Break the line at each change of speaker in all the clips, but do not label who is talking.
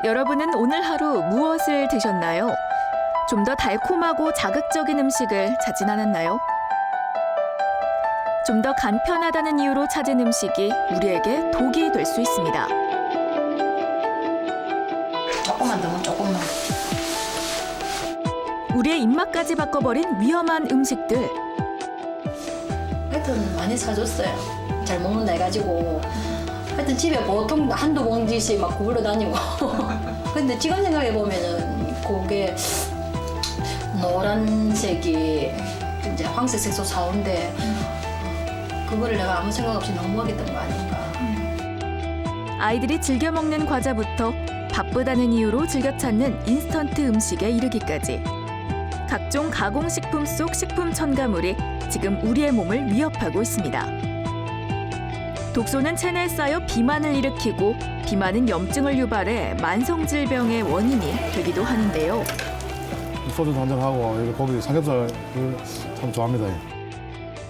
여러분은 오늘 하루 무엇을 드셨나요? 좀 더 달콤하고 자극적인 음식을 찾진 않았나요? 좀 더 간편하다는 이유로 찾은 음식이 우리에게 독이 될 수 있습니다.
조금만 더, 조금만.
우리의 입맛까지 바꿔버린 위험한 음식들.
하여튼 많이 사줬어요. 잘 먹는다 해가지고. 하여튼 집에 보통 한두 봉지씩 막 굴러 다니고. 근데 지금 생각해보면은 그게 노란색이 이제 황색 색소 사오는데 그거를 내가 아무 생각 없이 너무 먹였던 거 아닌가.
아이들이 즐겨 먹는 과자부터 바쁘다는 이유로 즐겨 찾는 인스턴트 음식에 이르기까지 각종 가공식품 속 식품 첨가물이 지금 우리의 몸을 위협하고 있습니다. 독소는 체내에 쌓여 비만을 일으키고 비만은 염증을 유발해 만성 질병의 원인이 되기도 하는데요.
소주도 한잔하고 여기 고기 삼겹살 참 좋아합니다.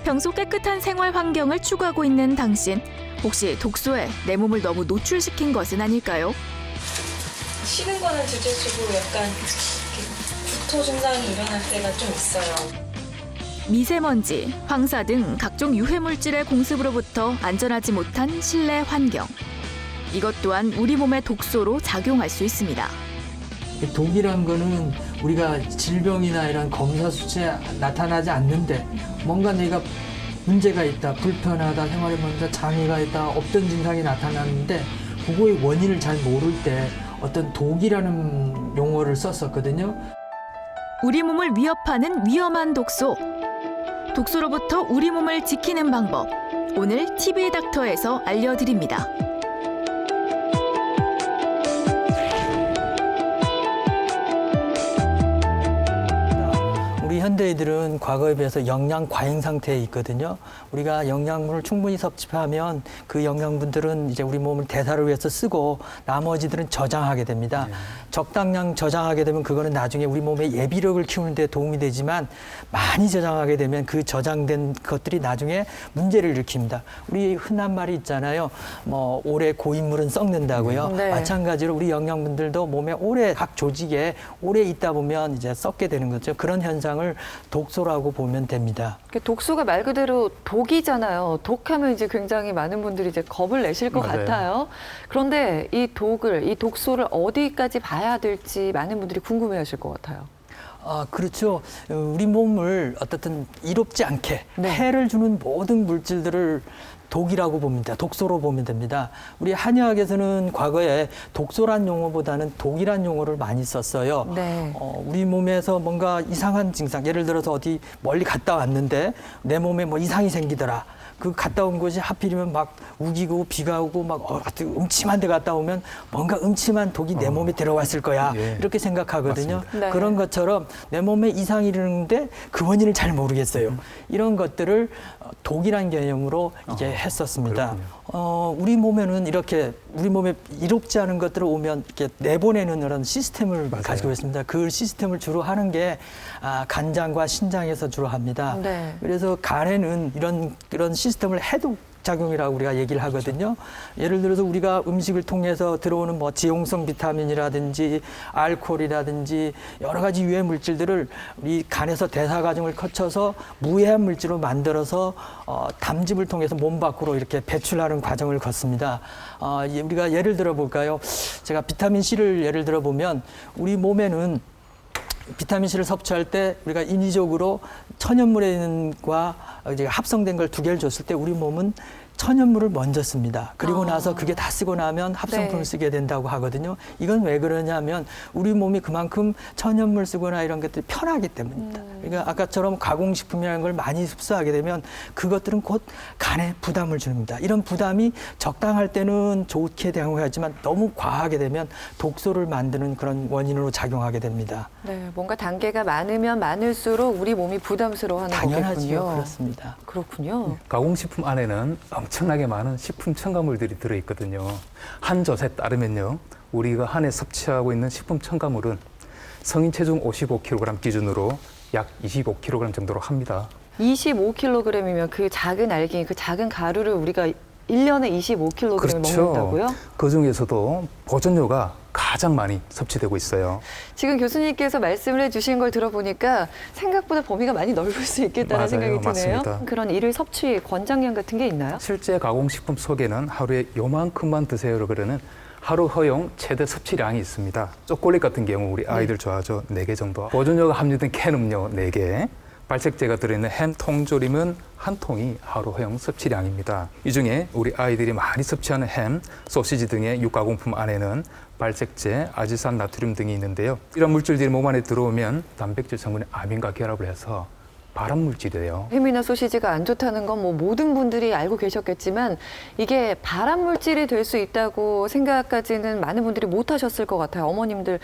평소 깨끗한 생활 환경을 추구하고 있는 당신, 혹시 독소에 내 몸을 너무 노출시킨 것은 아닐까요?
쉬는 거는 둘째치고 약간 구토 증상이 일어날 때가 좀 있어요.
미세먼지, 황사 등 각종 유해물질의 공습으로부터 안전하지 못한 실내 환경. 이것 또한 우리 몸의 독소로 작용할 수 있습니다.
독이란 거는 우리가 질병이나 이런 검사 수치에 나타나지 않는데 뭔가 내가 문제가 있다, 불편하다, 생활에 뭔가 장애가 있다, 없던 증상이 나타났는데 그거의 원인을 잘 모를 때 어떤 독이라는 용어를 썼었거든요.
우리 몸을 위협하는 위험한 독소. 독소로부터 우리 몸을 지키는 방법. 오늘 TV 닥터에서 알려드립니다.
우리 현대인들은 과거에 비해서 영양 과잉 상태에 있거든요. 우리가 영양분을 충분히 섭취하면 그 영양분들은 이제 우리 몸을 대사를 위해서 쓰고 나머지들은 저장하게 됩니다. 적당량 저장하게 되면 그거는 나중에 우리 몸의 예비력을 키우는 데 도움이 되지만 많이 저장하게 되면 그 저장된 것들이 나중에 문제를 일으킵니다. 우리 흔한 말이 있잖아요. 뭐 오래 고인물은 썩는다고요.
네.
마찬가지로 우리 영양분들도 몸에 오래 각 조직에 오래 있다 보면 이제 썩게 되는 거죠. 그런 현상을 독소라고 보면 됩니다.
독소가 말 그대로 독이잖아요. 독하면 이제 굉장히 많은 분들이 이제 겁을 내실 것
맞아요.
같아요. 그런데 이 독소를 어디까지 봐야 될지 많은 분들이 궁금해하실 것 같아요.
아, 그렇죠. 우리 몸을 어떻든 이롭지 않게
네.
해를 주는 모든 물질들을 독이라고 봅니다. 독소로 보면 됩니다. 우리 한의학에서는 과거에 독소란 용어보다는 독이란 용어를 많이 썼어요.
네.
우리 몸에서 뭔가 이상한 증상, 예를 들어서 어디 멀리 갔다 왔는데 내 몸에 뭐 이상이 생기더라. 그 갔다 온 곳이 하필이면 막 우기고 비가 오고 막 음침한 데 갔다 오면 뭔가 음침한 독이 내 몸에 들어왔을 거야.
예.
이렇게 생각하거든요.
네.
그런 것처럼 내 몸에 이상이 일어나는데 그 원인을 잘 모르겠어요. 이런 것들을 독이란 개념으로 이제 했었습니다. 우리 몸에는 이렇게 우리 몸에 이롭지 않은 것들을 오면 이렇게 내보내는 그런 시스템을 가지고 있습니다. 그 시스템을 주로 하는 게 간장과 신장에서 주로 합니다.
네.
그래서 간에는 이런 시스템을 해독 작용이라고 우리가 얘기를 하거든요. 예를 들어서 우리가 음식을 통해서 들어오는 뭐 지용성 비타민이라든지 알코올이라든지 여러 가지 유해 물질들을 우리 간에서 대사 과정을 거쳐서 무해한 물질로 만들어서 담즙을 통해서 몸 밖으로 이렇게 배출하는 과정을 거칩니다. 우리가 예를 들어 볼까요? 제가 비타민 C를 예를 들어 보면 우리 몸에는 비타민 C를 섭취할 때 우리가 인위적으로 천연물에 있는 것과 합성된 걸 두 개를 줬을 때 우리 몸은 천연물을 먼저 씁니다. 그리고 나서 그게 다 쓰고 나면 합성품을
네.
쓰게 된다고 하거든요. 이건 왜 그러냐면 우리 몸이 그만큼 천연물 쓰거나 이런 것들이 편하기 때문입니다. 그러니까 아까처럼 가공식품이라는 걸 많이 흡수하게 되면 그것들은 곧 간에 부담을 줍니다. 이런 부담이 적당할 때는 좋게 작용하지만 너무 과하게 되면 독소를 만드는 그런 원인으로 작용하게 됩니다.
네, 뭔가 단계가 많으면 많을수록 우리 몸이 부담스러워하는
당연하지요.
거겠군요.
그렇습니다.
그렇군요.
가공식품 안에는 엄청나게 많은 식품 첨가물들이 들어있거든요. 한 젖에 따르면요, 우리가 한 해 섭취하고 있는 식품 첨가물은 성인 체중 55kg 기준으로 약 25kg 정도로 합니다.
25kg이면 그 작은 알갱이, 그 작은 가루를 우리가 1년에 25kg
그렇죠.
먹는다고요?
그 중에서도 보존료가 가장 많이 섭취되고 있어요.
지금 교수님께서 말씀을 해주신 걸 들어보니까 생각보다 범위가 많이 넓을 수 있겠다는
맞아요.
생각이 드네요.
맞습니다.
그런 일일 섭취 권장량 같은 게 있나요?
실제 가공식품 속에는 하루에 요만큼만 드세요로 그러는 하루 허용 최대 섭취량이 있습니다. 초콜릿 같은 경우 우리 아이들 좋아하죠. 4개 정도. 보존료가 함유된 캔 음료 4개. 발색제가 들어있는 햄 통조림은 한 통이 하루 허용 섭취량입니다. 이 중에 우리 아이들이 많이 섭취하는 햄, 소시지 등의 육가공품 안에는 발색제, 아지산 나트륨 등이 있는데요. 이런 물질들이 몸 안에 들어오면 단백질 성분의 아민과 결합을 해서 발암 물질이에요.
햄이나 소시지가 안 좋다는 건 뭐 모든 분들이 알고 계셨겠지만 이게 발암 물질이 될 수 있다고 생각까지는 많은 분들이 못 하셨을 것 같아요. 어머님들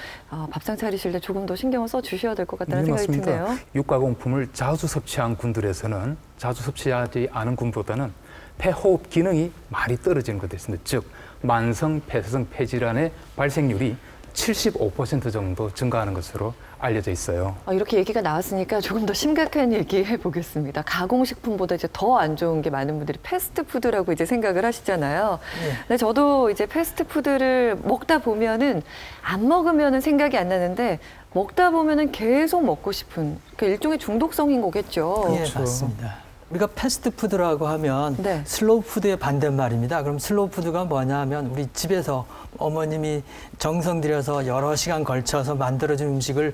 밥상 차리실 때 조금 더 신경을 써 주셔야 될 것 같다는 생각이 드네요.
육가공품을 자주 섭취한 군들에서는 자주 섭취하지 않은 군보다는 폐호흡 기능이 많이 떨어지는 것이 있습니다. 즉 만성 폐쇄성 폐질환의 발생률이 75% 정도 증가하는 것으로 알려져 있어요.
이렇게 얘기가 나왔으니까 조금 더 심각한 얘기 해보겠습니다. 가공식품보다 이제 더 안 좋은 게 많은 분들이 패스트푸드라고 이제 생각을 하시잖아요. 근데 저도 이제 패스트푸드를 먹다 보면은 안 먹으면은 생각이 안 나는데 먹다 보면은 계속 먹고 싶은 그 일종의 중독성인 거겠죠.
예, 맞습니다. 우리가 패스트푸드라고 하면
네. 슬로우푸드의
반대말입니다. 그럼 슬로우푸드가 뭐냐 하면 우리 집에서 어머님이 정성 들여서 여러 시간 걸쳐서 만들어준 음식을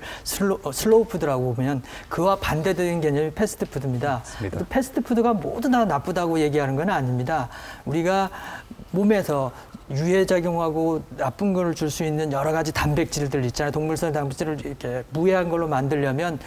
슬로우푸드라고 보면 그와 반대되는 개념이 패스트푸드입니다. 패스트푸드가 모두 다 나쁘다고 얘기하는 건 아닙니다. 우리가 몸에서 유해작용하고 나쁜 걸 줄 수 있는 여러 가지 단백질들 있잖아요. 동물성 단백질을 이렇게 무해한 걸로 만들려면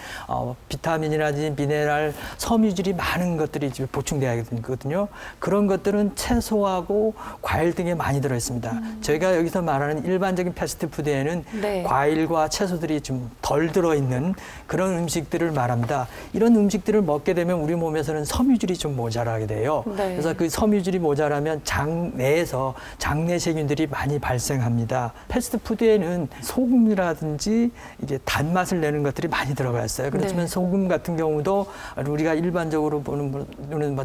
비타민이라든지 미네랄, 섬유질이 많은 것들이 이제 보충돼야 되거든요. 그런 것들은 채소하고 과일 등에 많이 들어 있습니다. 저희가 여기서 말하는 일반적인 패스트푸드에는
네.
과일과 채소들이 좀 덜 들어 있는 그런 음식들을 말합니다. 이런 음식들을 먹게 되면 우리 몸에서는 섬유질이 좀 모자라게 돼요.
네.
그래서 그 섬유질이 모자라면 장 내에서 장내 세균들이 많이 발생합니다. 패스트푸드에는 소금이라든지 이게 단맛을 내는 것들이 많이 들어가 있어요. 그렇지만
네.
소금 같은 경우도 우리가 일반적으로 보는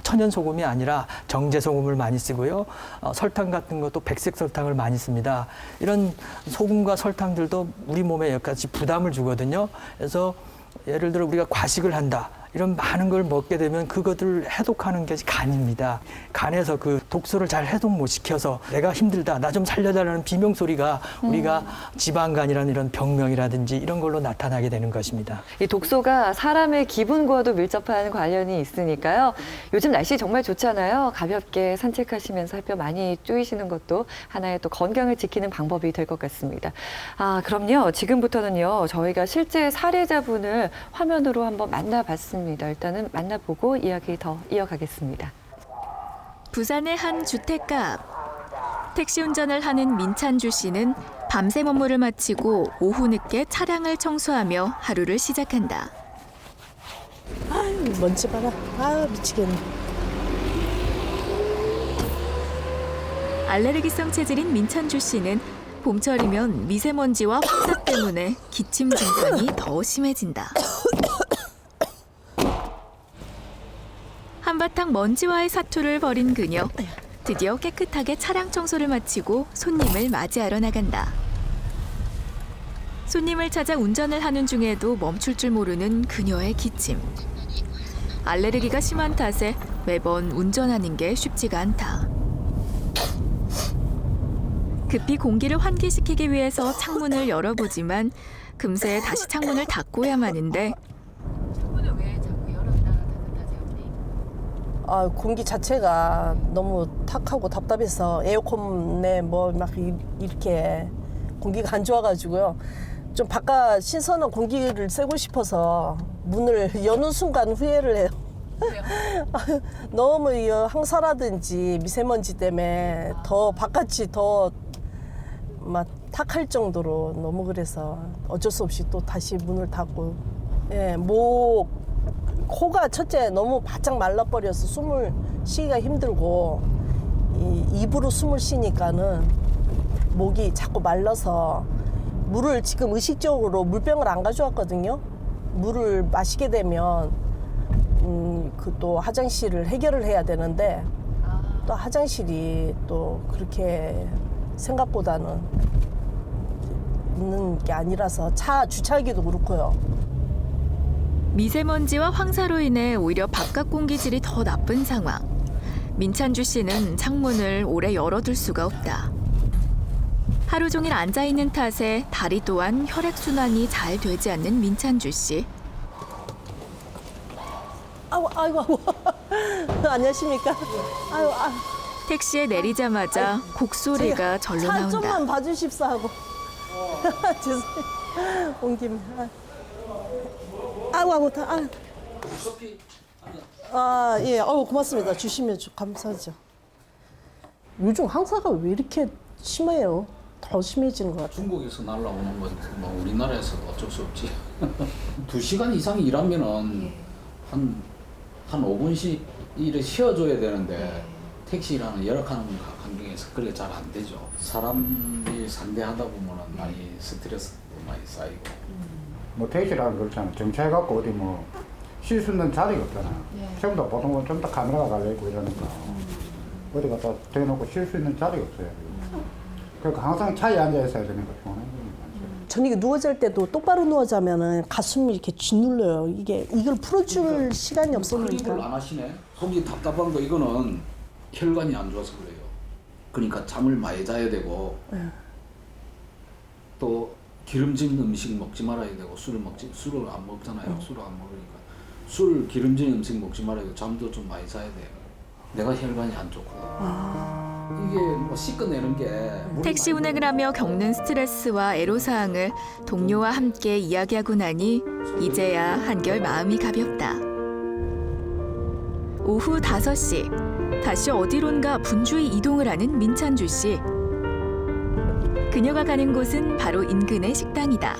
천연 소금이 아니라 정제 소금을 많이 쓰고요. 설탕 같은 것도 백색 설탕을 많이 씁니다. 이런 소금과 설탕들도 우리 몸에 여기까지 부담을 주거든요. 그래서 예를 들어 우리가 과식을 한다. 이런 많은 걸 먹게 되면 그것들을 해독하는 게 간입니다. 간에서 그 독소를 잘 해독 못 시켜서 내가 힘들다, 나 좀 살려달라는 비명소리가 우리가 지방간이라는 이런 병명이라든지 이런 걸로 나타나게 되는 것입니다.
이 독소가 사람의 기분과도 밀접한 관련이 있으니까요. 요즘 날씨 정말 좋잖아요. 가볍게 산책하시면서 햇볕 많이 쬐이시는 것도 하나의 또 건강을 지키는 방법이 될 것 같습니다. 그럼요. 지금부터는요. 저희가 실제 사례자분을 화면으로 한번 만나봤습니다. 일단은 만나보고 이야기 더 이어가겠습니다.
부산의 한 주택가 앞. 택시 운전을 하는 민찬주 씨는 밤샘 업무를 마치고 오후 늦게 차량을 청소하며 하루를 시작한다.
아유, 먼지 봐라. 아, 미치겠네.
알레르기성 체질인 민찬주 씨는 봄철이면 미세먼지와 황사 때문에 기침 증상이 더 심해진다. 한바탕 먼지와의 사투를 벌인 그녀. 드디어 깨끗하게 차량 청소를 마치고 손님을 맞이하러 나간다. 손님을 찾아 운전을 하는 중에도 멈출 줄 모르는 그녀의 기침. 알레르기가 심한 탓에 매번 운전하는 게 쉽지가 않다. 급히 공기를 환기시키기 위해서 창문을 열어보지만 금세 다시 창문을 닫고야 마는데
공기 자체가 너무 탁하고 답답해서 에어컨에 뭐 막 이렇게 공기가 안 좋아가지고요. 좀 바깥 신선한 공기를 쐬고 싶어서 문을 여는 순간 후회를 해요. 너무 이 황사라든지 미세먼지 때문에 더 바깥이 더 막 탁할 정도로 너무 그래서 어쩔 수 없이 또 다시 문을 닫고, 코가 첫째 너무 바짝 말라버려서 숨을 쉬기가 힘들고 입으로 숨을 쉬니까는 목이 자꾸 말라서 물을 지금 의식적으로 물병을 안 가져왔거든요. 물을 마시게 되면 그 또 화장실을 해결을 해야 되는데 또 화장실이 또 그렇게 생각보다는 있는 게 아니라서 차 주차하기도 그렇고요.
미세먼지와 황사로 인해 오히려 바깥 공기질이 더 나쁜 상황. 민찬주 씨는 창문을 오래 열어둘 수가 없다. 하루 종일 앉아 있는 탓에 다리 또한 혈액 순환이 잘 되지 않는 민찬주 씨.
아이고. 안녕하십니까? 아유.
택시에 내리자마자 곡소리가 절로
차
나온다.
좀만 봐주십사 하고. 죄송해요. 온 김에. 아이고. 예. 고맙습니다. 주시면 감사하죠. 요즘 황사가 왜 이렇게 심해요? 더 심해지는 것 같아요.
중국에서 날라오는 건 뭐 우리나라에서도 어쩔 수 없지. 2시간 이상 일하면은 한 5분씩 일을 쉬어줘야 되는데 택시라는 열악한 환경에서 그게 잘 안 되죠. 사람이 상대하다 보면은 많이 스트레스도 많이 쌓이고.
뭐 택시라는 그렇잖아. 정차해갖고 어디 뭐 쉴 수 있는 자리가 없잖아. 전부 다 보통은 좀 더 카메라가 달려있고 이러니까 어디 갖다 대놓고 쉴 수 있는 자리가 없어요. 그러니까 항상 차에 앉아 있어야 되니까 피곤한 게 많죠.
저녁에 누워 잘 때도 똑바로 누워 자면은 가슴이 이렇게 짓눌려요. 이걸 풀어줄 시간이
클립을
없으니까.
안 하시네. 속이 답답한 거 이거는 혈관이 안 좋아서 그래요. 그러니까 잠을 많이 자야 되고 또 기름진 음식 먹지 말아야 되고 술을 안 먹잖아요. 술을 안 먹으니까 기름진 음식 먹지 말아야 되고 잠도 좀 많이 자야 돼요. 내가 혈관이 안 좋고 이게 뭐 씻어내는 게
택시 운행을 하며 겪는 스트레스와 애로사항을 동료와 함께 이야기하고 나니 이제야 한결 마음이 가볍다. 오후 5시 다시 어디론가 분주히 이동을 하는 민찬주 씨. 그녀가 가는 곳은 바로 인근의 식당이다.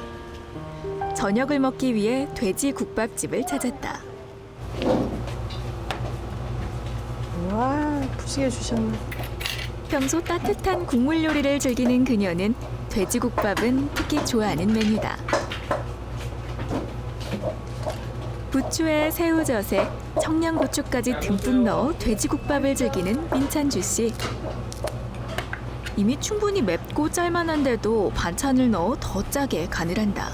저녁을 먹기 위해 돼지 국밥집을 찾았다.
와, 푸시게 주셨네.
평소 따뜻한 국물 요리를 즐기는 그녀는 돼지국밥은 특히 좋아하는 메뉴다. 부추에 새우젓에 청양고추까지 듬뿍 넣어 돼지국밥을 즐기는 민찬주 씨. 이미 충분히 맵고 짤만한데도 반찬을 넣어 더 짜게 간을 한다.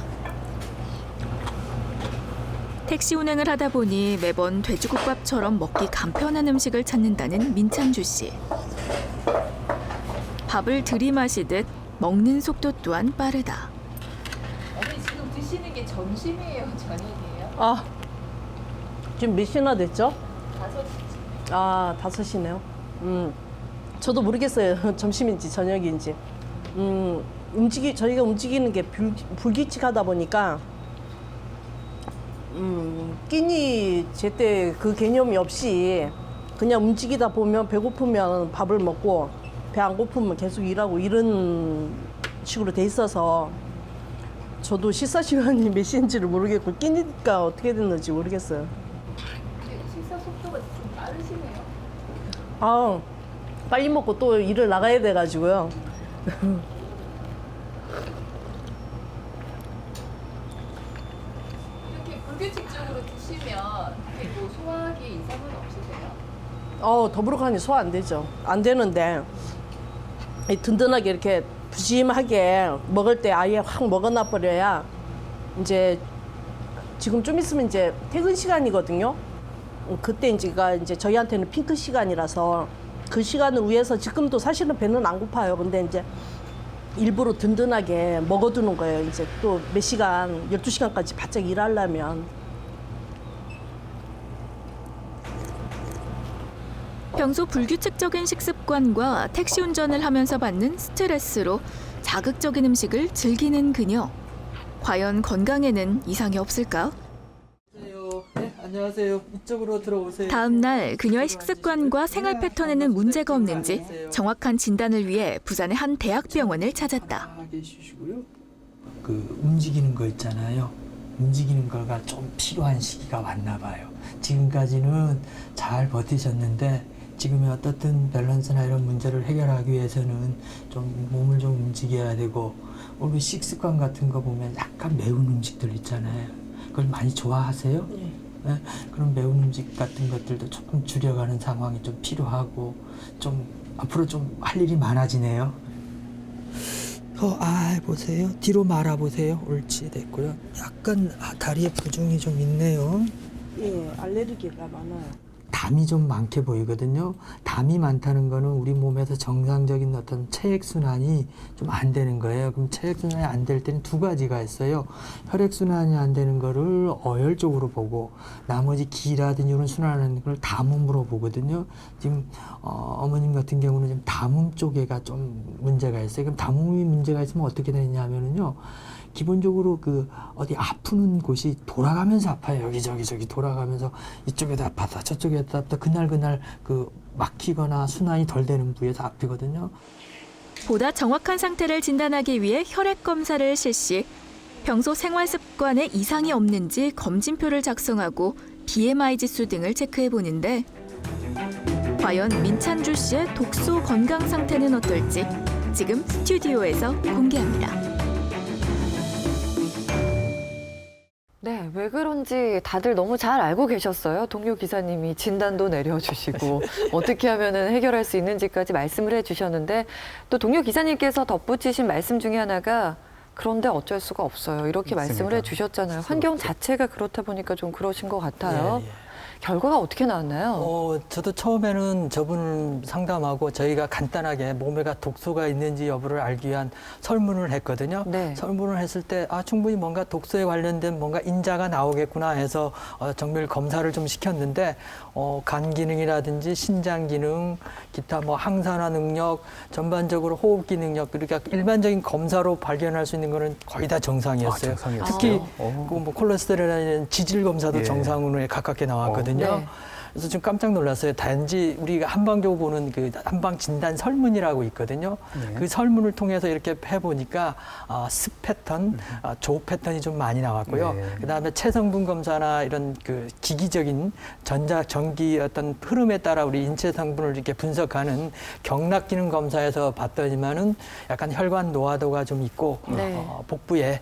택시 운행을 하다 보니 매번 돼지국밥처럼 먹기 간편한 음식을 찾는다는 민찬주 씨. 밥을 들이마시듯 먹는 속도 또한 빠르다.
어머니 지금 드시는 게 점심이에요, 저녁이에요?
지금 몇 시나 됐죠?
5시.
5시네요. 저도 모르겠어요. 점심인지 저녁인지. 저희가 움직이는 게 불규칙하다 보니까 끼니 제때 그 개념이 없이 그냥 움직이다 보면 배고프면 밥을 먹고 배 안 고프면 계속 일하고 이런 식으로 돼 있어서 저도 식사 시간이 몇 시인지를 모르겠고 끼니가 어떻게 됐는지 모르겠어요.
식사 속도가 좀 빠르시네요.
빨리 먹고 또 일을 나가야 돼가지고요.
이렇게 불규칙적으로 드시면 뭐 소화하기 이상은 없으세요?
더부룩하니 소화 안 되죠. 안 되는데 이 든든하게 이렇게 부심하게 먹을 때 아예 확 먹어놔 버려야 이제 지금 좀 있으면 이제 퇴근 시간이거든요. 그때 이제 저희한테는 핑크 시간이라서 그 시간을 위해서 지금도 사실은 배는 안 고파요. 근데 이제 일부러 든든하게 먹어두는 거예요. 이제 또 몇 시간, 12시간까지 바짝 일하려면.
평소 불규칙적인 식습관과 택시 운전을 하면서 받는 스트레스로 자극적인 음식을 즐기는 그녀. 과연 건강에는 이상이 없을까?
네, 안녕하세요. 이쪽으로 들어오세요.
다음 날 그녀의 식습관과 생활 패턴에는 문제가 없는지 정확한 진단을 위해 부산의 한 대학병원을 찾았다.
편하게 쉬시고요. 그 움직이는 거 있잖아요. 움직이는 거가 좀 필요한 시기가 왔나 봐요. 지금까지는 잘 버티셨는데 지금의 어떻든 밸런스나 이런 문제를 해결하기 위해서는 좀 몸을 좀 움직여야 되고 우리 식습관 같은 거 보면 약간 매운 음식들 있잖아요. 그걸 많이 좋아하세요? 네? 그런 매운 음식 같은 것들도 조금 줄여가는 상황이 좀 필요하고 좀 앞으로 좀 할 일이 많아지네요. 보세요. 뒤로 말아 보세요. 옳지, 됐고요. 약간 다리에 부종이 좀 있네요.
예, 알레르기가 많아요.
담이 좀 많게 보이거든요. 담이 많다는 거는 우리 몸에서 정상적인 어떤 체액순환이 좀 안 되는 거예요. 그럼 체액순환이 안 될 때는 두 가지가 있어요. 혈액순환이 안 되는 거를 어혈 쪽으로 보고 나머지 기라든지 이런 순환하는 걸 담음으로 보거든요. 지금 어머님 같은 경우는 지금 담음 쪽에가 좀 문제가 있어요. 그럼 담음이 문제가 있으면 어떻게 되냐면은요. 기본적으로 그 어디 아프는 곳이 돌아가면서 아파요. 여기저기 돌아가면서 이쪽에도 아파서 저쪽에도 아파서 그날 그 막히거나 순환이 덜 되는 부위에서 아프거든요.
보다 정확한 상태를 진단하기 위해 혈액 검사를 실시, 평소 생활 습관에 이상이 없는지 검진표를 작성하고 BMI 지수 등을 체크해 보는데 과연 민찬주 씨의 독소 건강 상태는 어떨지 지금 스튜디오에서 공개합니다.
네, 왜 그런지 다들 너무 잘 알고 계셨어요. 동료 기사님이 진단도 내려주시고 어떻게 하면은 해결할 수 있는지까지 말씀을 해주셨는데 또 동료 기사님께서 덧붙이신 말씀 중에 하나가 그런데 어쩔 수가 없어요. 이렇게
맞습니다.
말씀을 해주셨잖아요. 환경 자체가 그렇다 보니까 좀 그러신 것 같아요.
예, 예.
결과가 어떻게 나왔나요?
저도 처음에는 저분 상담하고 저희가 간단하게 몸에가 독소가 있는지 여부를 알기 위한 설문을 했거든요.
네.
설문을 했을 때 충분히 뭔가 독소에 관련된 뭔가 인자가 나오겠구나 해서 정밀 검사를 좀 시켰는데 간 기능이라든지 신장 기능, 기타 뭐 항산화 능력, 전반적으로 호흡기 능력, 그러니까 일반적인 검사로 발견할 수 있는 거는 거의 다 정상이었어요.
정상이었어요.
특히
오.
그 뭐 콜레스테롤이나 지질 검사도
예.
정상으로 가깝게 나왔거든요.
네.
그래서 좀 깜짝 놀랐어요. 단지 우리가 한방교우 보는 그 한방 진단 설문이라고 있거든요.
네.
그 설문을 통해서 이렇게 해보니까 습 패턴, 조 패턴이 좀 많이 나왔고요.
네.
그다음에 체성분 검사나 이런 그 기기적인 전기 어떤 흐름에 따라 우리 인체 성분을 이렇게 분석하는 경락 기능 검사에서 봤더니만은 약간 혈관 노화도가 좀 있고
네.
복부에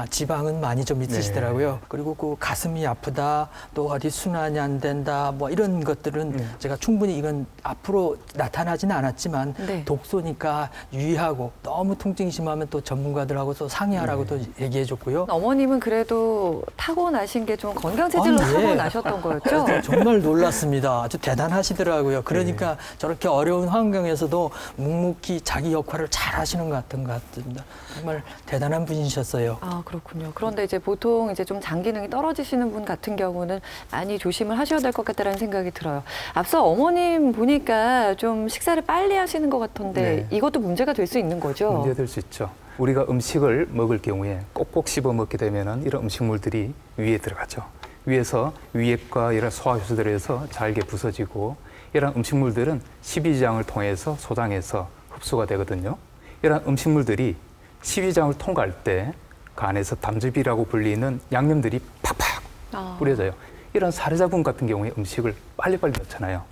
지방은 많이 좀 있으시더라고요.
네.
그리고 그 가슴이 아프다, 또 어디 순환이 안 된다, 뭐 이런 것들은 제가 충분히 이건 앞으로 나타나지는 않았지만
네.
독소니까 유의하고 너무 통증이 심하면 또 전문가들하고 또 상의하라고 또 얘기해줬고요.
어머님은 그래도 타고나신 게 좀 건강 체질로
예.
타고나셨던 거였죠?
정말 놀랐습니다. 아주 대단하시더라고요. 그러니까 저렇게 어려운 환경에서도 묵묵히 자기 역할을 잘 하시는 것 같습니다. 정말 대단한 분이셨어요.
아, 그렇군요. 그런데 이제 보통 이제 좀 장 기능이 떨어지시는 분 같은 경우는 많이 조심을 하셔야 될 것 같다라는 생각이 들어요. 앞서 어머님 보니까 좀 식사를 빨리 하시는 것 같던데
네.
이것도 문제가 될 수 있는 거죠?
문제될 수 있죠. 우리가 음식을 먹을 경우에 꼭꼭 씹어 먹게 되면은 이런 음식물들이 위에 들어가죠. 위에서 위액과 이런 소화효소들에 의해서 잘게 부서지고 이런 음식물들은 십이지장을 통해서 소장해서 흡수가 되거든요. 이런 음식물들이 십이지장을 통과할 때 그 안에서 담즙이라고 불리는 양념들이 팍팍 뿌려져요. 이런 사례자분 같은 경우에 음식을 빨리빨리 넣잖아요.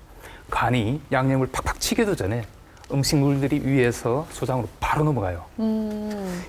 간이 양념을 팍팍 치기도 전에 음식물들이 위에서 소장으로 바로 넘어가요.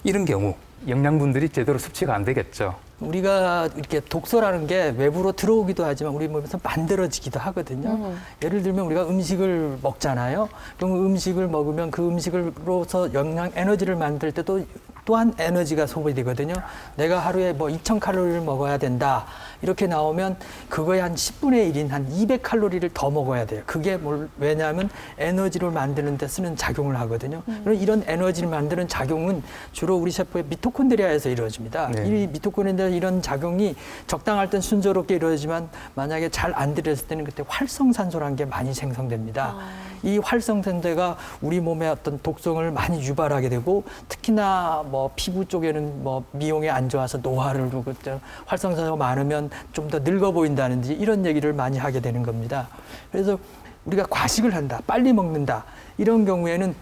이런 경우 영양분들이 제대로 섭취가 안 되겠죠.
우리가 이렇게 독소라는 게 외부로 들어오기도 하지만 우리 몸에서 만들어지기도 하거든요. 예를 들면 우리가 음식을 먹잖아요. 그럼 음식을 먹으면 그 음식으로서 영양 에너지를 만들 때도 또한 에너지가 소비되거든요. 내가 하루에 뭐 2,000칼로리를 먹어야 된다. 이렇게 나오면 그거의 한 10분의 1인 한 200칼로리를 더 먹어야 돼요. 그게 왜냐하면 에너지를 만드는 데 쓰는 작용을 하거든요. 그럼 이런 에너지를 만드는 작용은 주로 우리 세포의 미토콘드리아에서 이루어집니다.
네.
이 미토콘드리아 이런 작용이 적당할 땐 순조롭게 이루어지지만 만약에 잘 안 들였을 때는 그때 활성산소라는 게 많이 생성됩니다. 이 활성산소가 우리 몸의 어떤 독성을 많이 유발하게 되고 특히나 뭐 피부 쪽에는 뭐 미용에 안 좋아서 노화를 주고 활성산소가 많으면 좀 더 늙어 보인다든지 이런 얘기를 많이 하게 되는 겁니다. 그래서 우리가 과식을 한다, 빨리 먹는다 이런 경우에는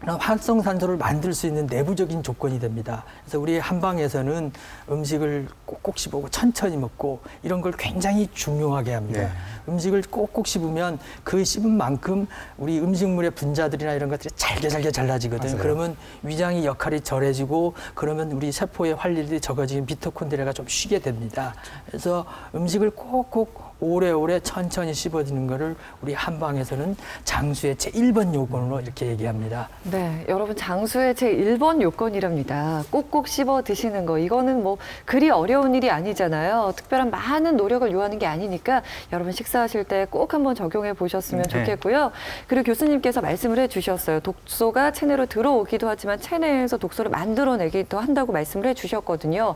활성산소를 만들 수 있는 내부적인 조건이 됩니다. 그래서 우리 한방에서는 음식을 꼭꼭 씹고 천천히 먹고 이런 걸 굉장히 중요하게 합니다.
네.
음식을 꼭꼭 씹으면 그 씹은 만큼 우리 음식물의 분자들이나 이런 것들이 잘게 잘라지거든요.
맞아요.
그러면 위장의 역할이 절해지고 그러면 우리 세포의 활력이 적어지면 미토콘드리아가 좀 쉬게 됩니다. 그래서 음식을 꼭꼭 오래오래 천천히 씹어지는 거를 우리 한방에서는 장수의 제1번 요건으로 이렇게 얘기합니다.
네, 여러분 장수의 제1번 요건이랍니다. 꼭꼭 씹어 드시는 거. 이거는 뭐 그리 어려운 일이 아니잖아요. 특별한 많은 노력을 요하는 게 아니니까 여러분 식사하실 때 꼭 한번 적용해 보셨으면 좋겠고요. 그리고 교수님께서 말씀을 해주셨어요. 독소가 체내로 들어오기도 하지만 체내에서 독소를 만들어내기도 한다고 말씀을 해주셨거든요.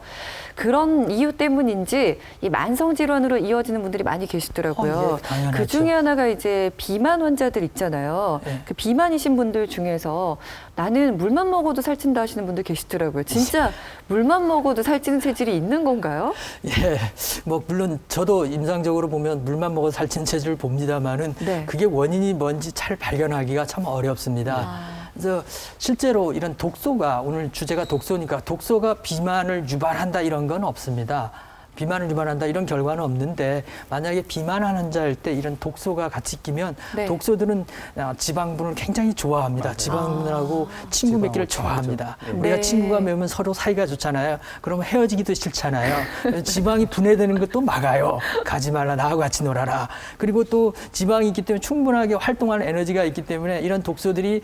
그런 이유 때문인지 이 만성 질환으로 이어지는 분들이 많이 계시더라고요.
예, 당연하죠.
그 중에 하나가 이제 비만 환자들 있잖아요.
네.
그 비만이신 분들 중에서 나는 물만 먹어도 살찐다 하시는 분들 계시더라고요. 진짜 물만 먹어도 살찌는 체질이 있는 건가요?
예, 뭐 물론 저도 임상적으로 보면 물만 먹어 살찐 체질을 봅니다만은
네.
그게 원인이 뭔지 잘 발견하기가 참 어렵습니다. 그래서 실제로 이런 독소가 오늘 주제가 독소니까 독소가 비만을 유발한다 이런 건 없습니다. 비만을 유발한다 이런 결과는 없는데 만약에 비만한 환자일 때 이런 독소가 같이 끼면
네.
독소들은 지방분을 굉장히 좋아합니다. 지방분하고 친구 맺기를 좋아합니다. 우리가
네.
친구가 맺으면 서로 사이가 좋잖아요. 그러면 헤어지기도 싫잖아요. 지방이 분해되는 것도 막아요. 가지 말라, 나하고 같이 놀아라. 그리고 또 지방이 있기 때문에 충분하게 활동하는 에너지가 있기 때문에 이런 독소들이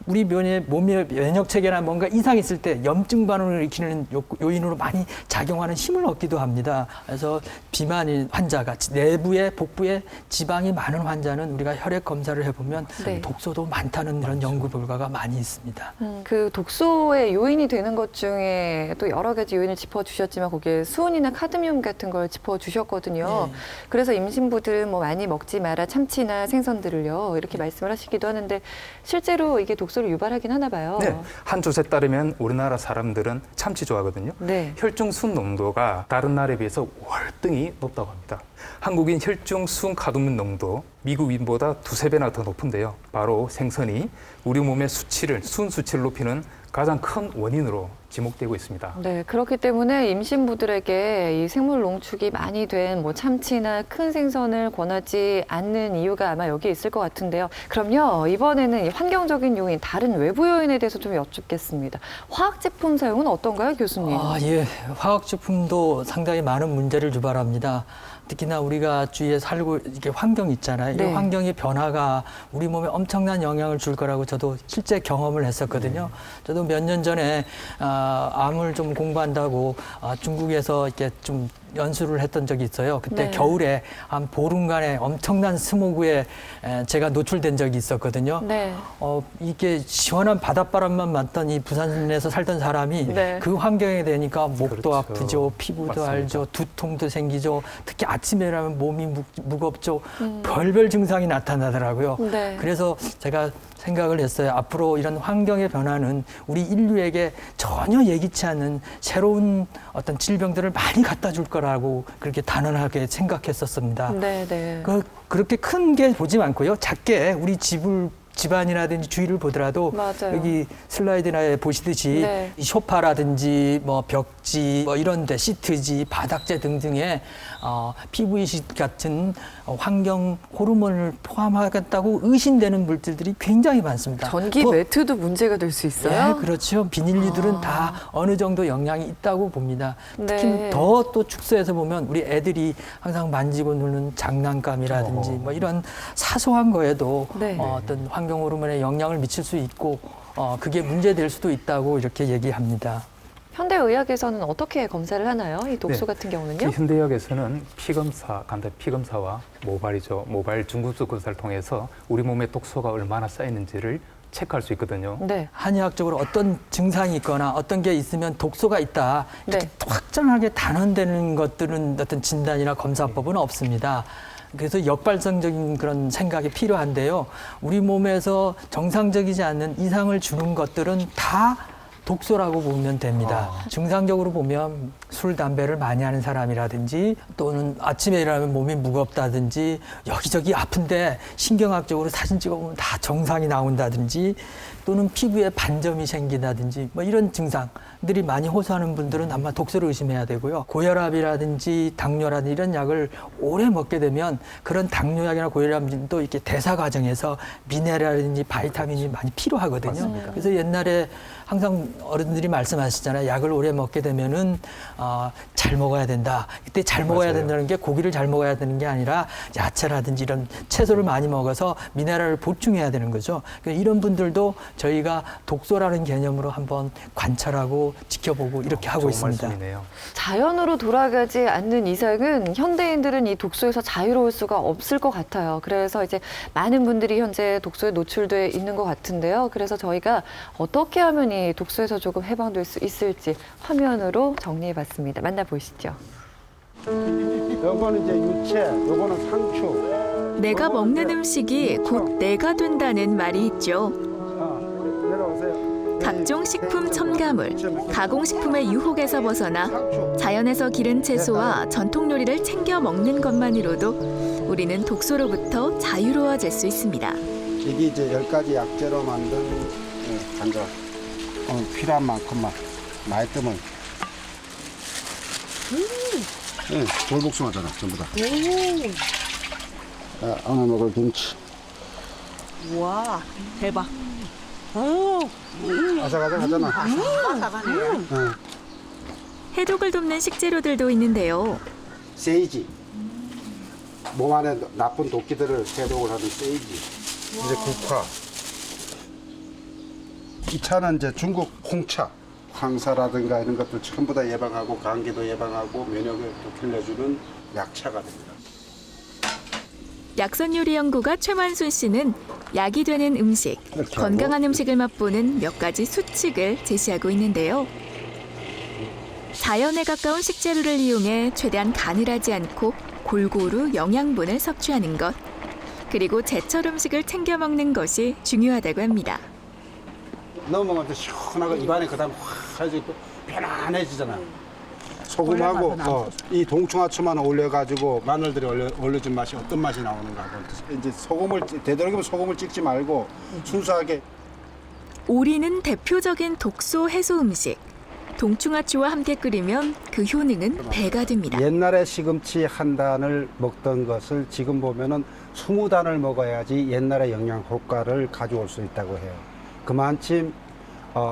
우리 몸의 면역 체계나 뭔가 이상이 있을 때 염증 반응을 일으키는 요인으로 많이 작용하는 힘을 얻기도 합니다. 그래서 비만인 환자가 내부에 복부에 지방이 많은 환자는 우리가 혈액 검사를 해보면
네.
독소도 많다는 이런 연구 결과가 많이 있습니다.
그 독소의 요인이 되는 것 중에 또 여러 가지 요인을 짚어주셨지만 거기에 수은이나 카드뮴 같은 걸 짚어주셨거든요.
네.
그래서 임신부들은 뭐 많이 먹지 마라 참치나 생선들을요 이렇게 말씀을 하시기도 하는데 실제로 이게 독소를 유발하긴 하나 봐요.
네, 한 조사에 따르면 우리나라 사람들은 참치 좋아하거든요.
네.
혈중순 농도가 다른 나라에 비해서 월등히 높다고 합니다. 한국인 혈중순 카드뮴 농도 미국인보다 2~3배나 더 높은데요. 바로 생선이 우리 몸의 순 수치를 높이는 가장 큰 원인으로 지목되고 있습니다.
네, 그렇기 때문에 임신부들에게 이 생물 농축이 많이 된 뭐 참치나 큰 생선을 권하지 않는 이유가 아마 여기에 있을 것 같은데요. 그럼요, 이번에는 이 환경적인 요인, 다른 외부 요인에 대해서 좀 여쭙겠습니다. 화학 제품 사용은 어떤가요, 교수님?
예, 화학 제품도 상당히 많은 문제를 유발합니다. 특히나 우리가 주위에 살고 이게 환경 있잖아요.
네.
이 환경의 변화가 우리 몸에 엄청난 영향을 줄 거라고 저도 실제 경험을 했었거든요. 저도 몇 년 전에 암을 좀 공부한다고 중국에서 이렇게 좀 연수를 했던 적이 있어요. 그때
네.
겨울에 한 보름간의 엄청난 스모그에 제가 노출된 적이 있었거든요.
네.
이게 시원한 바닷바람만 맞던 이 부산에서 살던 사람이
네.
그 환경에 되니까 목도
그렇죠.
아프죠, 피부도
맞습니다.
알죠, 두통도 생기죠. 특히 아침에 일어나면 몸이 무겁죠. 별별 증상이 나타나더라고요.
네.
그래서 제가 생각을 했어요. 앞으로 이런 환경의 변화는 우리 인류에게 전혀 예기치 않은 새로운 어떤 질병들을 많이 갖다 줄 거라고 그렇게 단언하게 생각했었습니다.
네, 네.
그렇게 큰 게 보지 않고요. 작게 우리 집안이라든지 주위를 보더라도
맞아요.
여기 슬라이드나 보시듯이
네.
이 소파라든지 뭐 벽지 뭐 이런 데 시트지 바닥재 등등에 PVC 같은 환경 호르몬을 포함하겠다고 의심되는 물질들이 굉장히 많습니다.
전기 매트도 문제가 될 수 있어요?
네, 그렇죠. 비닐류들은 다 어느 정도 영향이 있다고 봅니다. 특히
네.
더 또 축소해서 보면 우리 애들이 항상 만지고 누는 장난감이라든지 뭐 이런 사소한 거에도
네.
어떤 환경 호르몬에 영향을 미칠 수 있고 그게 문제될 수도 있다고 이렇게 얘기합니다.
현대의학에서는 어떻게 검사를 하나요? 이 독소
네.
같은 경우는요?
현대의학에서는 피검사, 간단 피검사와 모발 중금속 검사를 통해서 우리 몸에 독소가 얼마나 쌓이는지를 체크할 수 있거든요.
네.
한의학적으로 어떤 증상이 있거나 어떤 게 있으면 독소가 있다 이렇게
네.
확정하게 단언되는 것들은 어떤 진단이나 검사법은 없습니다. 그래서 역발상적인 그런 생각이 필요한데요. 우리 몸에서 정상적이지 않는 이상을 주는 것들은 다 독소라고 보면 됩니다. 증상적으로 보면 술, 담배를 많이 하는 사람이라든지 또는 아침에 일어나면 몸이 무겁다든지 여기저기 아픈데 신경학적으로 사진 찍어보면 다 정상이 나온다든지 또는 피부에 반점이 생긴다든지 뭐 이런 증상들이 많이 호소하는 분들은 아마 독소를 의심해야 되고요. 고혈압이라든지 당뇨라든지 이런 약을 오래 먹게 되면 그런 당뇨약이나 고혈압도 이렇게 대사 과정에서 미네랄이라든지 바이타민이 많이 필요하거든요.
맞습니다.
그래서 옛날에 항상 어른들이 말씀하시잖아요. 약을 오래 먹게 되면은 잘 먹어야 된다. 그때 잘 먹어야
맞아요.
된다는 게 고기를 잘 먹어야 되는 게 아니라 야채라든지 이런 채소를 많이 먹어서 미네랄을 보충해야 되는 거죠. 그러니까 이런 분들도 저희가 독소라는 개념으로 한번 관찰하고 지켜보고 이렇게 하고
좋은
있습니다.
말씀이네요.
자연으로 돌아가지 않는 이상은 현대인들은 이 독소에서 자유로울 수가 없을 것 같아요. 그래서 이제 많은 분들이 현재 독소에 노출돼 있는 것 같은데요. 그래서 저희가 어떻게 하면 이 독소에서 조금 해방될 수 있을지 화면으로 정리해봤습니다. 만나보시죠.
요거는 이제 유채, 요거는 상추.
내가 먹는 음식이 곧 내가 된다는 말이 있죠.
내려오세요.
각종 식품 첨가물, 가공식품의 유혹에서 벗어나 자연에서 기른 채소와 전통 요리를 챙겨 먹는 것만으로도 우리는 독소로부터 자유로워질 수 있습니다.
이게 이제 10가지 약재로 만든 간장. 필요한 만큼만 많이 뜨면. 돌복숭아잖아, 전부 다. 오늘 먹을 김치.
와, 대박.
아삭아삭하잖아.
해독을 돕는 식재료들도 있는데요.
세이지. 몸 안에 나쁜 독기들을 해독을 하는 세이지. 이제 국화. 이 차는 이제 중국 홍차. 황사라든가 이런 것들 전부 다 예방하고 감기도 예방하고 면역력도 길러주는 약차가 됩니다.
약선요리연구가 최만순 씨는 약이 되는 음식,
이렇게
건강한 음식을 맛보는 몇 가지 수칙을 제시하고 있는데요. 자연에 가까운 식재료를 이용해 최대한 가늘하지 않고 골고루 영양분을 섭취하는 것, 그리고 제철 음식을 챙겨 먹는 것이 중요하다고 합니다.
넘어가면 시원하고 입안에 그다음 확 해지고 편안해지잖아. 소금하고 이 동충하초만 올려가지고 마늘들이 올려준 맛이 어떤 맛이 나오는가. 이제 소금을 되도록이면 소금을 찍지 말고 순수하게.
오리는 대표적인 독소 해소 음식. 동충하초와 함께 끓이면 그 효능은 배가 됩니다.
옛날에 시금치 한 단을 먹던 것을 지금 보면은 20단을 먹어야지 옛날의 영양 효과를 가져올 수 있다고 해요. 그만큼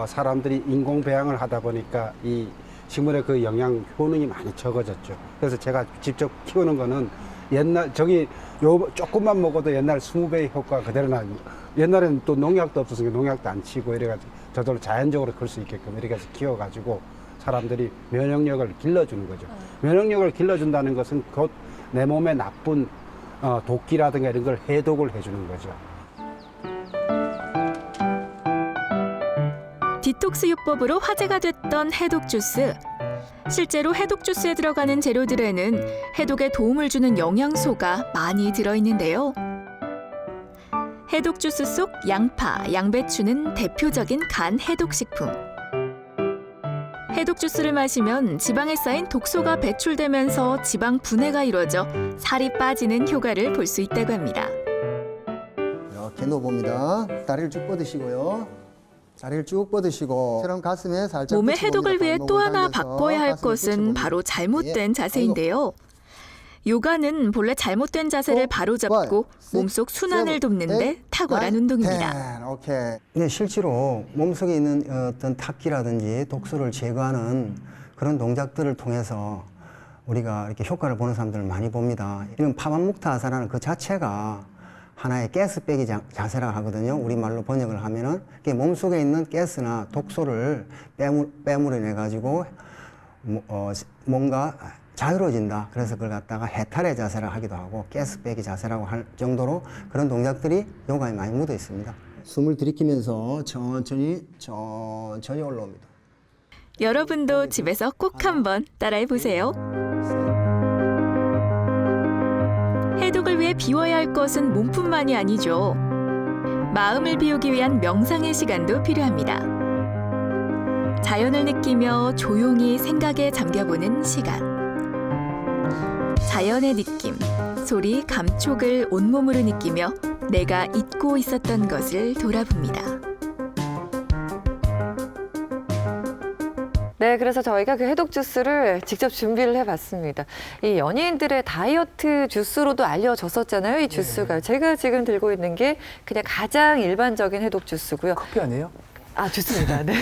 사람들이 인공 배양을 하다 보니까 이 식물의 그 영양 효능이 많이 적어졌죠. 그래서 제가 직접 키우는 거는 옛날 요 조금만 먹어도 옛날 20배의 효과가 그대로 나요. 옛날에는 또 농약도 없었으니까 농약도 안 치고 이래가지고 저절로 자연적으로 클 수 있게끔 이렇게 해서 키워가지고 사람들이 면역력을 길러주는 거죠. 면역력을 길러준다는 것은 곧 내 몸에 나쁜 독기라든가 이런 걸 해독을 해주는 거죠.
디톡스 요법으로 화제가 됐던 해독 주스. 실제로 해독 주스에 들어가는 재료들에는 해독에 도움을 주는 영양소가 많이 들어있는데요. 해독 주스 속 양파, 양배추는 대표적인 간 해독 식품. 해독 주스를 마시면 지방에 쌓인 독소가 배출되면서 지방 분해가 이루어져 살이 빠지는 효과를 볼 수 있다고 합니다.
이렇게 놓아봅니다. 다리를 쭉 뻗으시고요. 다리를 쭉 뻗으시고 처럼 가슴에 살짝
몸의
붙여봅니다.
해독을 위해 또
발목을
하나
당겨서
바꿔야 할
가슴을
것은
붙여봅니다.
바로 잘못된
예.
자세인데요. 요가는 본래 잘못된 자세를 바로잡고 몸속 순환을 돕는데 탁월한 운동입니다.
오케이. 네, 실제로 몸속에 있는 어떤 탁기라든지 독소를 제거하는 그런 동작들을 통해서 우리가 이렇게 효과를 보는 사람들을 많이 봅니다. 이런 파반묵타아사라는 그 자체가 하나의 가스 빼기 자세라고 하거든요. 우리말로 번역을 하면은 몸속에 있는 가스나 독소를 빼물어내 가지고 뭔가 자유로워진다. 그래서 그걸 갖다가 해탈의 자세라 하기도 하고 가스 빼기 자세라고 할 정도로 그런 동작들이 요가에 많이 묻어 있습니다. 숨을 들이키면서 천천히 올라옵니다.
여러분도 집에서 꼭 한번 따라해 보세요. 해독을 위해 비워야 할 것은 몸뿐만이 아니죠. 마음을 비우기 위한 명상의 시간도 필요합니다. 자연을 느끼며 조용히 생각에 잠겨보는 시간. 자연의 느낌, 소리, 감촉을 온몸으로 느끼며 내가 잊고 있었던 것을 돌아봅니다.
네, 그래서 저희가 그 해독 주스를 직접 준비를 해봤습니다. 이 연예인들의 다이어트 주스로도 알려졌었잖아요, 이 주스가. 제가 지금 들고 있는 게 그냥 가장 일반적인 해독 주스고요.
커피 아니에요?
아, 좋습니다. 네.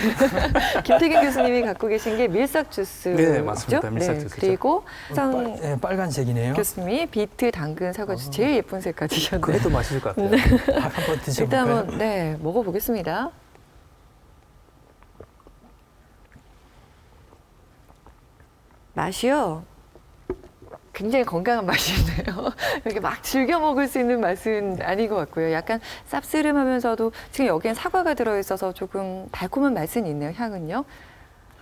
김태균 교수님이 갖고 계신 게 밀싹 주스.
네, 맞습니다. 밀싹 주스죠.
그리고 상
네, 빨간색이네요.
교수님이 비트, 당근, 사과 주스 제일 예쁜 색깔 드셨네요.
그래도 맛있을 것 같아요.
한번 드셔볼까요?
일단 한번 네, 먹어보겠습니다. 맛이요. 굉장히 건강한 맛이네요. 이렇게 막 즐겨 먹을 수 있는 맛은 아닌 것 같고요. 약간 쌉스름하면서도 지금 여기엔 사과가 들어있어서 조금 달콤한 맛은 있네요. 향은요.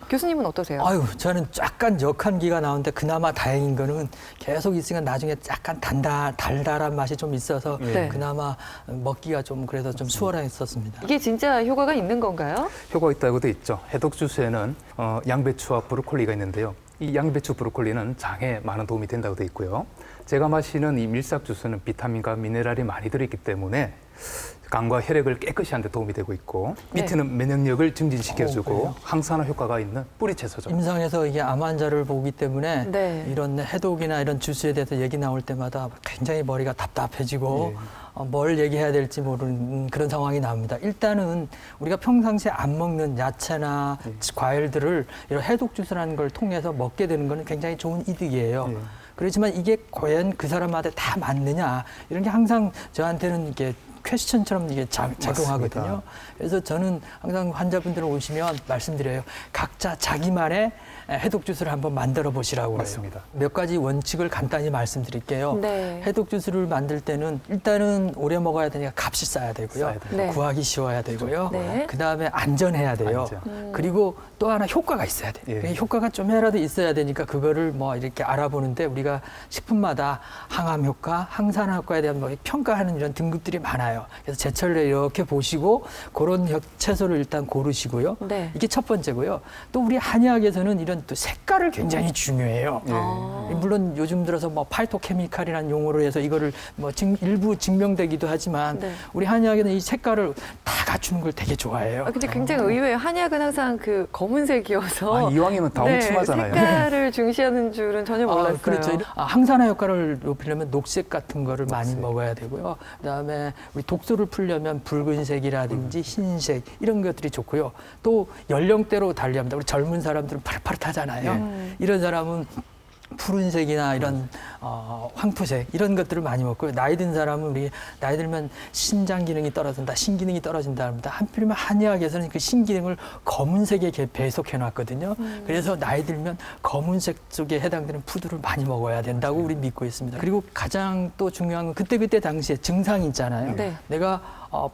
교수님은 어떠세요?
아유, 저는 약간 역한기가 나오는데 그나마 다행인 거는 계속 있으니까 나중에 약간 달달한 맛이 좀 있어서
네.
그나마 먹기가 좀 그래도 좀 수월했었습니다.
이게 진짜 효과가 있는 건가요?
효과가 있다고 돼 있죠. 해독 주스에는 양배추와 브로콜리가 있는데요. 이 양배추 브로콜리는 장에 많은 도움이 된다고 돼 있고요. 제가 마시는 이 밀싹 주스는 비타민과 미네랄이 많이 들어있기 때문에 간과 혈액을 깨끗이 하는 데 도움이 되고 있고
네.
밑에는 면역력을 증진시켜주고
그래요?
항산화 효과가 있는 뿌리 채소죠.
임상에서 이게 암 환자를 보기 때문에
네.
이런 해독이나 이런 주스에 대해서 얘기 나올 때마다 굉장히 머리가 답답해지고 뭘 얘기해야 될지 모르는 그런 상황이 나옵니다. 일단은 우리가 평상시에 안 먹는 야채나 과일들을 이런 해독 주스라는 걸 통해서 먹게 되는 거는 굉장히 좋은 이득이에요. 그렇지만 이게 과연 그 사람한테 다 맞느냐 이런 게 항상 저한테는 이게 퀘스천처럼 이게 작용하거든요.
맞습니다.
그래서 저는 항상 환자분들 오시면 말씀드려요. 각자 자기만의 해독 주스를 한번 만들어 보시라고
맞습니다.
해요. 몇 가지 원칙을 간단히 말씀드릴게요.
네.
해독 주스를 만들 때는 일단은 오래 먹어야 되니까 값이 싸야 되고요.
싸야 돼요.
네.
구하기 쉬워야 되고요.
네.
그다음에 안전해야 돼요.
안전.
그리고 또 하나 효과가 있어야 돼요.
예.
효과가 좀이라도 있어야 되니까 그거를 뭐 이렇게 알아보는데 우리가 식품마다 항암 효과, 항산화 효과에 대한 뭐 평가하는 이런 등급들이 많아요. 그래서 제철로 이렇게 보시고 그런 채소를 일단 고르시고요.
네.
이게 첫 번째고요. 또 우리 한의학에서는 이런 또 색깔을 굉장히 중요해요. 물론 요즘 들어서 뭐 파이토케미칼이라는 용어로 해서 이거를 뭐 일부 증명되기도 하지만
네.
우리 한의학에는 이 색깔을 다 갖추는 걸 되게 좋아해요.
아, 근데 굉장히 의외예요. 한의학은 항상 그 검은색이어서
이왕이면 다 웅침하잖아요.
색깔을 중시하는 줄은 전혀 몰랐어요.
그렇죠. 항산화 효과를 높이려면 녹색 같은 거를 많이 먹어야 되고요. 그다음에 우리 독소를 풀려면 붉은색이라든지 흰색 이런 것들이 좋고요. 또 연령대로 달리합니다. 우리 젊은 사람들은 파릇파릇하잖아요. 이런 사람은 푸른색이나 이런 황토색 이런 것들을 많이 먹고요. 나이 든 사람은 우리 나이 들면 신장 기능이 떨어진다, 신기능이 떨어진다 합니다. 한편이면 한의학에서는 그 신기능을 검은색에 배속해 놨거든요. 그래서 나이 들면 검은색 쪽에 해당되는 푸드를 많이 먹어야 된다고 우리 믿고 있습니다. 그리고 가장 또 중요한 건 그때 당시에 증상이 있잖아요.
네.
내가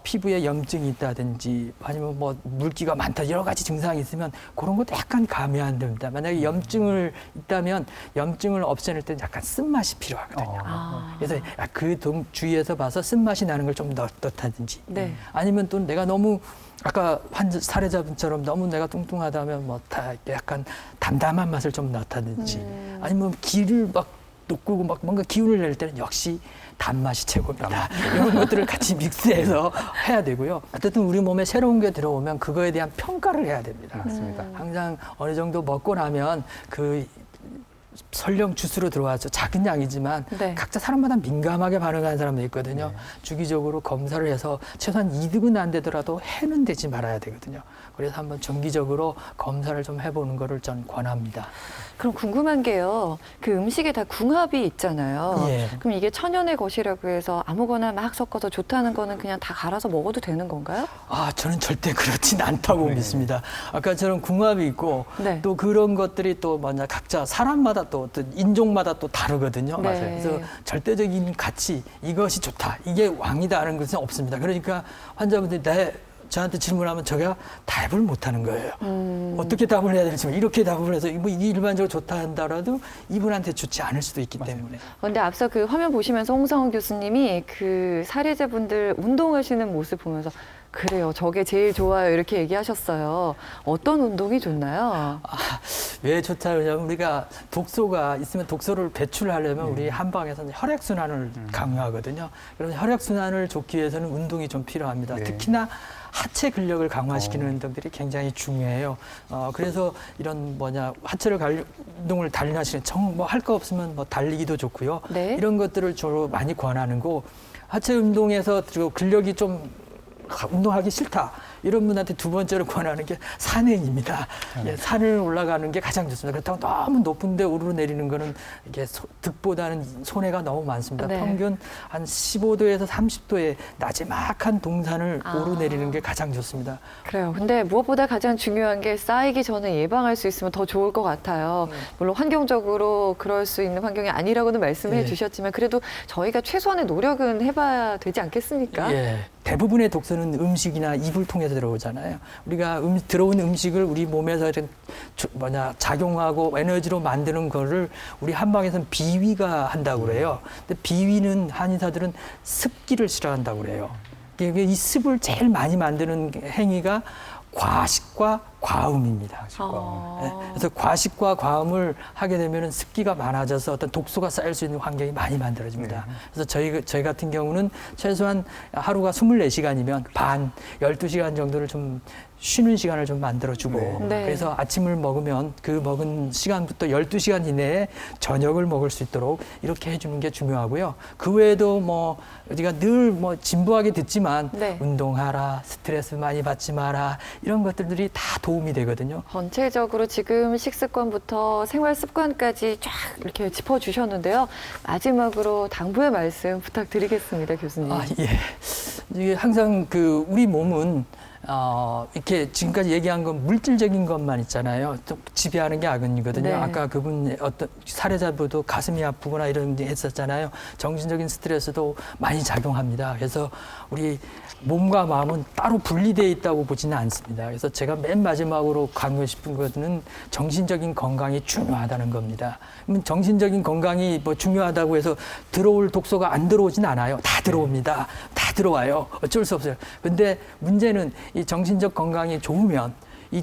피부에 염증이 있다든지 아니면 뭐 물기가 많다 여러 가지 증상이 있으면 그런 것도 약간 가면 안 됩니다. 만약에 염증을 있다면 염증을 없애낼 때는 약간 쓴맛이 필요하거든요. 그래서 그 주위에서 봐서 쓴맛이 나는 걸 좀 넣다든지
네.
아니면 또 내가 너무 아까 사례자분처럼 너무 내가 뚱뚱하다면 뭐 다 약간 담담한 맛을 좀 넣다든지 아니면 기를 막 돋구고 막 뭔가 기운을 낼 때는 역시 단맛이 최고입니다. 이런 것들을 같이 믹스해서 해야 되고요. 어쨌든 우리 몸에 새로운 게 들어오면 그거에 대한 평가를 해야 됩니다.
맞습니다.
항상 어느 정도 먹고 나면 그 설령 주스로 들어와서 작은 양이지만
네.
각자 사람마다 민감하게 반응하는 사람도 있거든요. 주기적으로 검사를 해서 최소한 이득은 안 되더라도 해는 되지 말아야 되거든요. 그래서 한번 정기적으로 검사를 좀 해보는 거를 전 권합니다.
그럼 궁금한 게요. 그 음식에 다 궁합이 있잖아요.
예.
그럼 이게 천연의 것이라고 해서 아무거나 막 섞어서 좋다는 거는 그냥 다 갈아서 먹어도 되는 건가요?
저는 절대 그렇진 않다고 믿습니다. 아까처럼 궁합이 있고
네.
또 그런 것들이 또 뭐냐 각자 사람마다 또 어떤 인종마다 또 다르거든요.
네. 맞아요.
그래서 절대적인 가치 이것이 좋다 이게 왕이다 하는 것은 없습니다. 그러니까 환자분들이 저한테 질문하면 제가 답을 못하는 거예요. 어떻게 답을 해야 될지 이렇게 답을 해서 뭐 이게 일반적으로 좋다 한다라도 이분한테 좋지 않을 수도 있기 때문에.
근데 앞서 그 화면 보시면서 홍성훈 교수님이 그 사례자분들 운동하시는 모습 보면서 그래요. 저게 제일 좋아요. 이렇게 얘기하셨어요. 어떤 운동이 좋나요?
왜 좋다 그러냐면 우리가 독소가 있으면 독소를 배출하려면 우리 한방에서는 혈액순환을 강요하거든요. 그래서 혈액순환을 좋기 위해서는 운동이 좀 필요합니다.
네.
특히나 하체 근력을 강화시키는 운동들이 굉장히 중요해요. 그래서 이런 운동을 단련하시는 뭐 할 거 없으면 뭐 달리기도 좋고요.
네.
이런 것들을 주로 많이 권하는 거. 하체 운동에서 근력이 좀 운동하기 싫다. 이런 분한테 두 번째로 권하는 게 산행입니다. 예, 산을 올라가는 게 가장 좋습니다. 그렇다고 너무 높은 데 오르내리는 거는 이게 득보다는 손해가 너무 많습니다.
네.
평균 한 15도에서 30도의 나지막한 동산을 오르내리는 게 가장 좋습니다.
그래요. 근데 무엇보다 가장 중요한 게 쌓이기 전에 예방할 수 있으면 더 좋을 것 같아요. 물론 환경적으로 그럴 수 있는 환경이 아니라고는 말씀해
예.
주셨지만 그래도 저희가 최소한의 노력은 해봐야 되지 않겠습니까?
예. 대부분의 독소는 음식이나 입을 통해서 들어오잖아요. 우리가 들어온 음식을 우리 몸에서 작용하고 에너지로 만드는 거를 우리 한방에서는 비위가 한다고 그래요. 근데 비위는 한의사들은 습기를 싫어한다고 그래요. 이 습을 제일 많이 만드는 행위가 과식과 과음입니다. 네, 그래서 과식과 과음을 하게 되면 습기가 많아져서 어떤 독소가 쌓일 수 있는 환경이 많이 만들어집니다. 그래서 저희 같은 경우는 최소한 하루가 24시간이면 반 12시간 정도를 좀 쉬는 시간을 좀 만들어주고
네.
그래서 아침을 먹으면 그 먹은 시간부터 12시간 이내에 저녁을 먹을 수 있도록 이렇게 해주는 게 중요하고요. 그 외에도 뭐 우리가 늘 뭐 진부하게 듣지만
네.
운동하라, 스트레스 많이 받지 마라 이런 것들이 다 도움이 되거든요.
전체적으로 지금 식습관부터 생활 습관까지 쫙 이렇게 짚어주셨는데요. 마지막으로 당부의 말씀 부탁드리겠습니다, 교수님.
예. 이게 항상 우리 몸은 이렇게 지금까지 얘기한 건 물질적인 것만 있잖아요. 또 지배하는 게 악은이거든요.
네.
아까 그분 어떤 사례자분도 가슴이 아프거나 이런 게 했었잖아요. 정신적인 스트레스도 많이 작용합니다. 그래서 우리 몸과 마음은 따로 분리되어 있다고 보지는 않습니다. 그래서 제가 맨 마지막으로 강조하고 싶은 것은 정신적인 건강이 중요하다는 겁니다. 정신적인 건강이 뭐 중요하다고 해서 들어올 독소가 안 들어오진 않아요. 다 들어옵니다. 다 들어와요. 어쩔 수 없어요. 근데 문제는 이 정신적 건강이 좋으면 이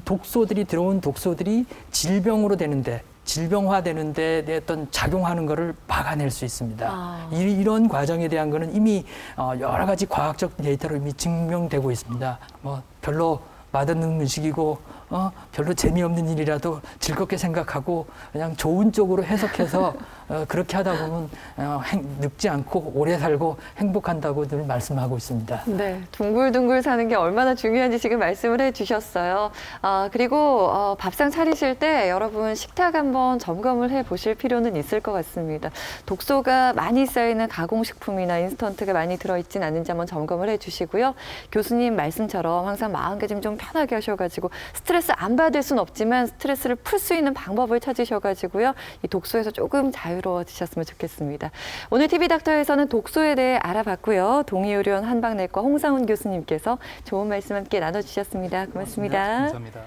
들어온 독소들이 질병으로 되는데 질병화되는데 어떤 작용하는 거를 막아낼 수 있습니다. 이런 과정에 대한 거는 이미 여러 가지 과학적 데이터로 이미 증명되고 있습니다. 뭐 별로 맛없는 음식이고 별로 재미없는 일이라도 즐겁게 생각하고 그냥 좋은 쪽으로 해석해서 그렇게 하다 보면 늙지 않고 오래 살고 행복한다고 늘 말씀하고 있습니다.
네, 둥글둥글 사는 게 얼마나 중요한지 지금 말씀을 해주셨어요. 그리고 밥상 차리실 때 여러분 식탁 한번 점검을 해보실 필요는 있을 것 같습니다. 독소가 많이 쌓이는 가공식품이나 인스턴트가 많이 들어있진 않은지 한번 점검을 해주시고요. 교수님 말씀처럼 항상 마음가짐 좀 편하게 하셔가지고 스트레스 안 받을 순 없지만 스트레스를 풀 수 있는 방법을 찾으셔가지고요. 이 독소에서 조금 자유로워지셨으면 좋겠습니다. 오늘 TV닥터에서는 독소에 대해 알아봤고요. 동의의료원 한방내과 홍상훈 교수님께서 좋은 말씀 함께 나눠주셨습니다. 고맙습니다.
감사합니다.